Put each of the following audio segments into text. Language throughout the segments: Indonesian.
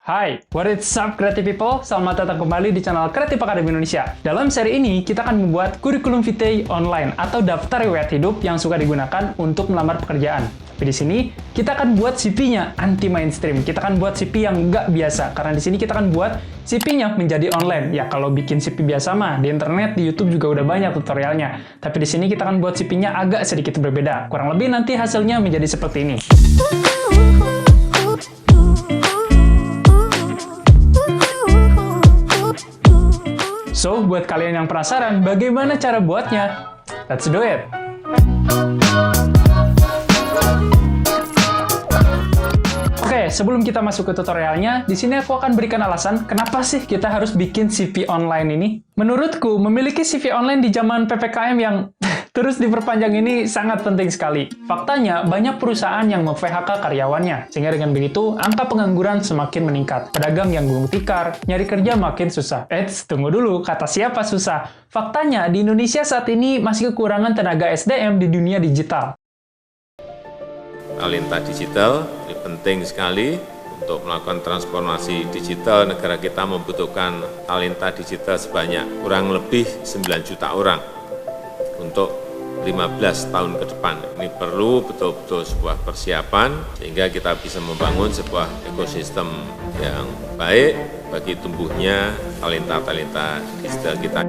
Hai, what is up creative people? Selamat datang kembali di channel Kreatif Academy Indonesia. Dalam seri ini, kita akan membuat kurikulum vitae online atau daftar riwayat hidup yang suka digunakan untuk melamar pekerjaan. Tapi di sini, kita akan buat CV-nya anti-mainstream. Kita akan buat CV yang nggak biasa, karena di sini kita akan buat CV-nya menjadi online. Ya, kalau bikin CV biasa mah, di internet, di YouTube juga udah banyak tutorialnya. Tapi di sini kita akan buat CV-nya agak sedikit berbeda. Kurang lebih nanti hasilnya menjadi seperti ini. So, buat kalian yang penasaran bagaimana cara buatnya, let's do it! Oke, sebelum kita masuk ke tutorialnya, di sini aku akan berikan alasan kenapa sih kita harus bikin CV online ini. Menurutku, memiliki CV online di zaman PPKM yang terus diperpanjang ini sangat penting sekali. Faktanya, banyak perusahaan yang mem-PHK karyawannya, sehingga dengan begitu, angka pengangguran semakin meningkat. Pedagang yang gulung tikar, nyari kerja makin susah. Tunggu dulu, kata siapa susah? Faktanya, di Indonesia saat ini masih kekurangan tenaga SDM di dunia digital. Talenta digital ini penting sekali untuk melakukan transformasi digital. Negara kita membutuhkan talenta digital sebanyak kurang lebih 9 juta orang untuk 15 tahun ke depan. Ini perlu betul-betul sebuah persiapan sehingga kita bisa membangun sebuah ekosistem yang baik bagi tumbuhnya talenta-talenta digital kita.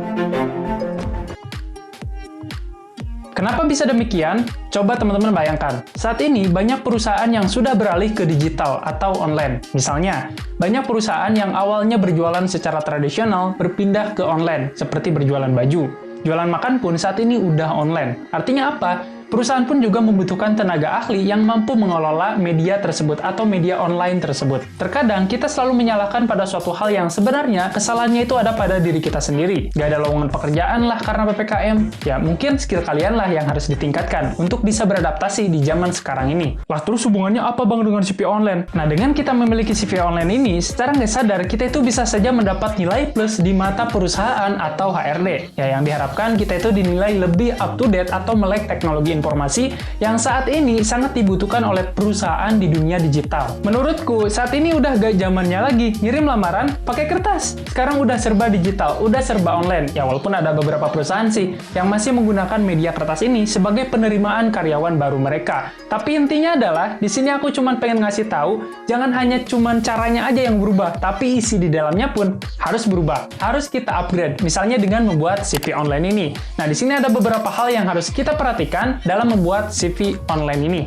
Kenapa bisa demikian? Coba teman-teman bayangkan, saat ini banyak perusahaan yang sudah beralih ke digital atau online. Misalnya, banyak perusahaan yang awalnya berjualan secara tradisional berpindah ke online, seperti berjualan baju. Jualan makan pun saat ini udah online. Artinya apa? Perusahaan pun juga membutuhkan tenaga ahli yang mampu mengelola media tersebut atau media online tersebut. Terkadang kita selalu menyalahkan pada suatu hal yang sebenarnya kesalahannya itu ada pada diri kita sendiri. Gak ada lowongan pekerjaan lah karena PPKM. Ya mungkin skill kalian lah yang harus ditingkatkan untuk bisa beradaptasi di zaman sekarang ini. Lah terus hubungannya apa bang dengan CV online? Nah dengan kita memiliki CV online ini, secara nggak sadar kita itu bisa saja mendapat nilai plus di mata perusahaan atau HRD. Ya yang diharapkan kita itu dinilai lebih up to date atau melek teknologi informasi yang saat ini sangat dibutuhkan oleh perusahaan di dunia digital. Menurutku, saat ini udah gak zamannya lagi ngirim lamaran pakai kertas. Sekarang udah serba digital, udah serba online. Ya walaupun ada beberapa perusahaan sih yang masih menggunakan media kertas ini sebagai penerimaan karyawan baru mereka. Tapi intinya adalah, di sini aku cuma pengen ngasih tahu, jangan hanya cuman caranya aja yang berubah, tapi isi di dalamnya pun harus berubah. Harus kita upgrade, misalnya dengan membuat CV online ini. Nah, di sini ada beberapa hal yang harus kita perhatikan dalam membuat CV online ini.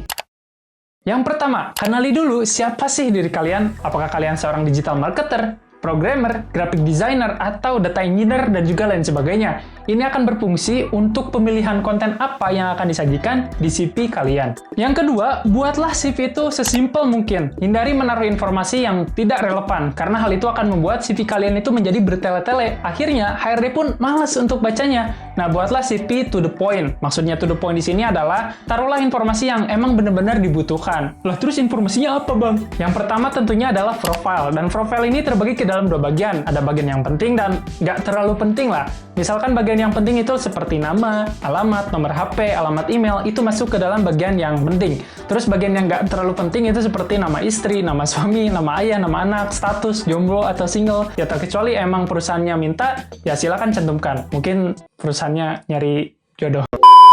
Yang pertama, kenali dulu siapa sih diri kalian. Apakah kalian seorang digital marketer, programmer, graphic designer, atau data engineer, dan juga lain sebagainya. Ini akan berfungsi untuk pemilihan konten apa yang akan disajikan di CV kalian. Yang kedua, buatlah CV itu sesimpel mungkin. Hindari menaruh informasi yang tidak relevan, karena hal itu akan membuat CV kalian itu menjadi bertele-tele. Akhirnya, HRD pun malas untuk bacanya. Nah, buatlah CV to the point. Maksudnya to the point di sini adalah, taruhlah informasi yang emang benar-benar dibutuhkan. Lah, terus informasinya apa, Bang? Yang pertama tentunya adalah profile, dan profile ini terbagi ke dalam dua bagian. Ada bagian yang penting dan nggak terlalu penting lah. Misalkan bagian yang penting itu seperti nama, alamat, nomor HP, alamat email, itu masuk ke dalam bagian yang penting. Terus bagian yang nggak terlalu penting itu seperti nama istri, nama suami, nama ayah, nama anak, status, jomblo atau single. Ya terkecuali emang perusahaannya minta, ya silakan cantumkan. Mungkin perusahaannya nyari jodoh.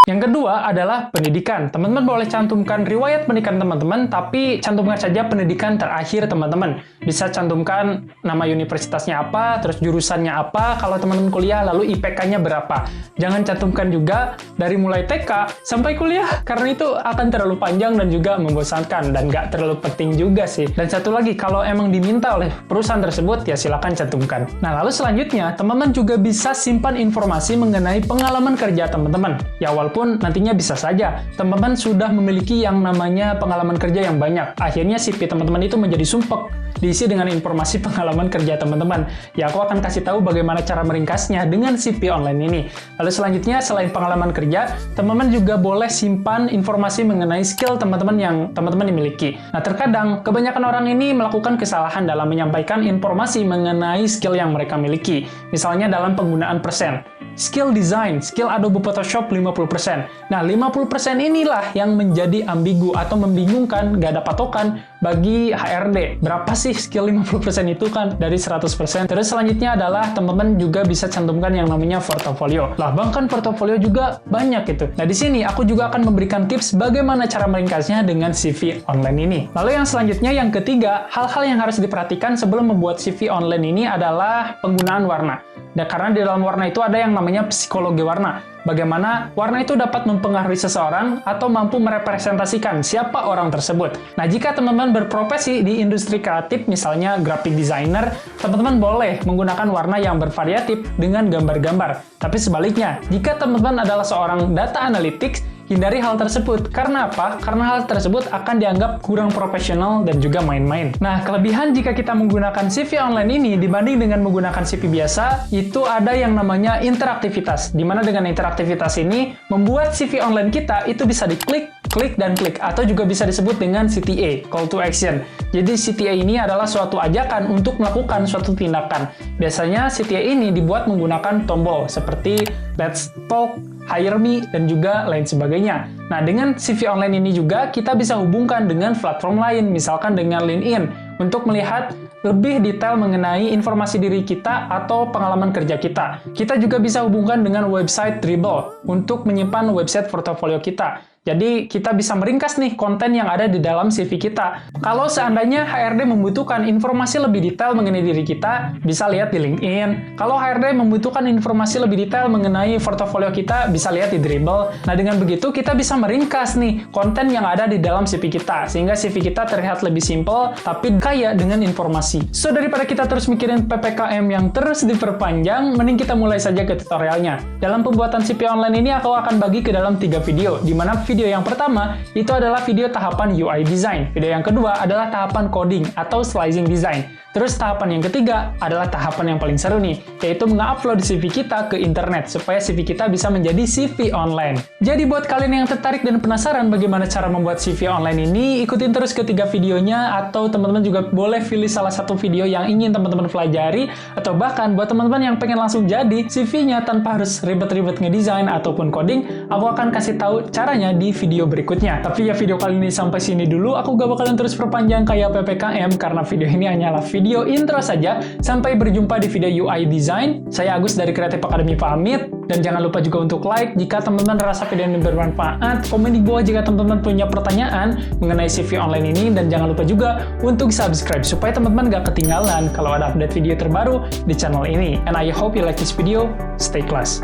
Yang kedua adalah pendidikan. Teman-teman boleh cantumkan riwayat pendidikan teman-teman, tapi cantumkan saja pendidikan terakhir teman-teman. Bisa cantumkan nama universitasnya apa, terus jurusannya apa, kalau teman-teman kuliah, lalu IPK-nya berapa. Jangan cantumkan juga dari mulai TK sampai kuliah, karena itu akan terlalu panjang dan juga membosankan, dan nggak terlalu penting juga sih. Dan satu lagi, kalau emang diminta oleh perusahaan tersebut, ya silakan cantumkan. Nah, lalu selanjutnya, teman-teman juga bisa simpan informasi mengenai pengalaman kerja teman-teman. Ya, walaupun nantinya bisa saja teman-teman sudah memiliki yang namanya pengalaman kerja yang banyak. Akhirnya CV teman-teman itu menjadi sumpek, diisi dengan informasi pengalaman kerja teman-teman. Ya, aku akan kasih tahu bagaimana cara meringkasnya dengan CV online ini. Lalu selanjutnya, selain pengalaman kerja, teman-teman juga boleh simpan informasi mengenai skill teman-teman yang teman-teman miliki. Nah, terkadang kebanyakan orang ini melakukan kesalahan dalam menyampaikan informasi mengenai skill yang mereka miliki. Misalnya dalam penggunaan persen. skill design, skill Adobe Photoshop 50%. Nah, 50% inilah yang menjadi ambigu atau membingungkan, nggak ada patokan bagi HRD. Berapa sih skill 50% itu kan dari 100%? Terus selanjutnya adalah teman-teman juga bisa cantumkan yang namanya portofolio. Lah, bahkan portofolio juga banyak gitu. Nah, di sini aku juga akan memberikan tips bagaimana cara meringkasnya dengan CV online ini. Lalu yang selanjutnya, yang ketiga, hal-hal yang harus diperhatikan sebelum membuat CV online ini adalah penggunaan warna. Dan karena di dalam warna itu ada yang namanya psikologi warna. Bagaimana warna itu dapat mempengaruhi seseorang atau mampu merepresentasikan siapa orang tersebut. Nah, jika teman-teman berprofesi di industri kreatif, misalnya graphic designer, teman-teman boleh menggunakan warna yang bervariatif dengan gambar-gambar. Tapi sebaliknya, jika teman-teman adalah seorang data analytics, hindari hal tersebut. Karena apa? Karena hal tersebut akan dianggap kurang profesional dan juga main-main. Nah, kelebihan jika kita menggunakan CV online ini dibanding dengan menggunakan CV biasa, itu ada yang namanya interaktivitas. Dimana dengan interaktivitas ini, membuat CV online kita itu bisa diklik, klik, dan klik. Atau juga bisa disebut dengan CTA, Call to Action. Jadi CTA ini adalah suatu ajakan untuk melakukan suatu tindakan. Biasanya CTA ini dibuat menggunakan tombol seperti Let's Talk, Hire Me, dan juga lain sebagainya. Nah, dengan CV online ini juga kita bisa hubungkan dengan platform lain, misalkan dengan LinkedIn, untuk melihat lebih detail mengenai informasi diri kita atau pengalaman kerja kita. Kita juga bisa hubungkan dengan website Dribbble untuk menyimpan website portofolio kita. Jadi, kita bisa meringkas nih konten yang ada di dalam CV kita. Kalau seandainya HRD membutuhkan informasi lebih detail mengenai diri kita, bisa lihat di LinkedIn. Kalau HRD membutuhkan informasi lebih detail mengenai portofolio kita, bisa lihat di Dribbble. Nah, dengan begitu kita bisa meringkas nih konten yang ada di dalam CV kita, sehingga CV kita terlihat lebih simple, tapi kaya dengan informasi. So, daripada kita terus mikirin PPKM yang terus diperpanjang, mending kita mulai saja ke tutorialnya. Dalam pembuatan CV online ini, aku akan bagi ke dalam 3 video, di mana video yang pertama itu adalah video tahapan UI design. Video yang kedua adalah tahapan coding atau slicing design. Terus tahapan yang ketiga adalah tahapan yang paling seru nih, yaitu mengupload CV kita ke internet supaya CV kita bisa menjadi CV online. Jadi buat kalian yang tertarik dan penasaran bagaimana cara membuat CV online ini, ikutin terus ketiga videonya, atau teman-teman juga boleh pilih salah satu video yang ingin teman-teman pelajari, atau bahkan buat teman-teman yang pengen langsung jadi CV-nya tanpa harus ribet-ribet ngedesain ataupun coding, aku akan kasih tahu caranya di video berikutnya. Tapi ya video kali ini sampai sini dulu, aku gak bakalan terus perpanjang kayak PPKM karena video ini hanyalah video intro saja. Sampai berjumpa di video UI design. Saya Agus dari Creative Academy pamit, dan jangan lupa juga untuk like jika teman-teman merasa video ini bermanfaat, komen di bawah jika teman-teman punya pertanyaan mengenai CV online ini, dan jangan lupa juga untuk subscribe supaya teman-teman gak ketinggalan kalau ada update video terbaru di channel ini. And I hope you like this video. Stay class.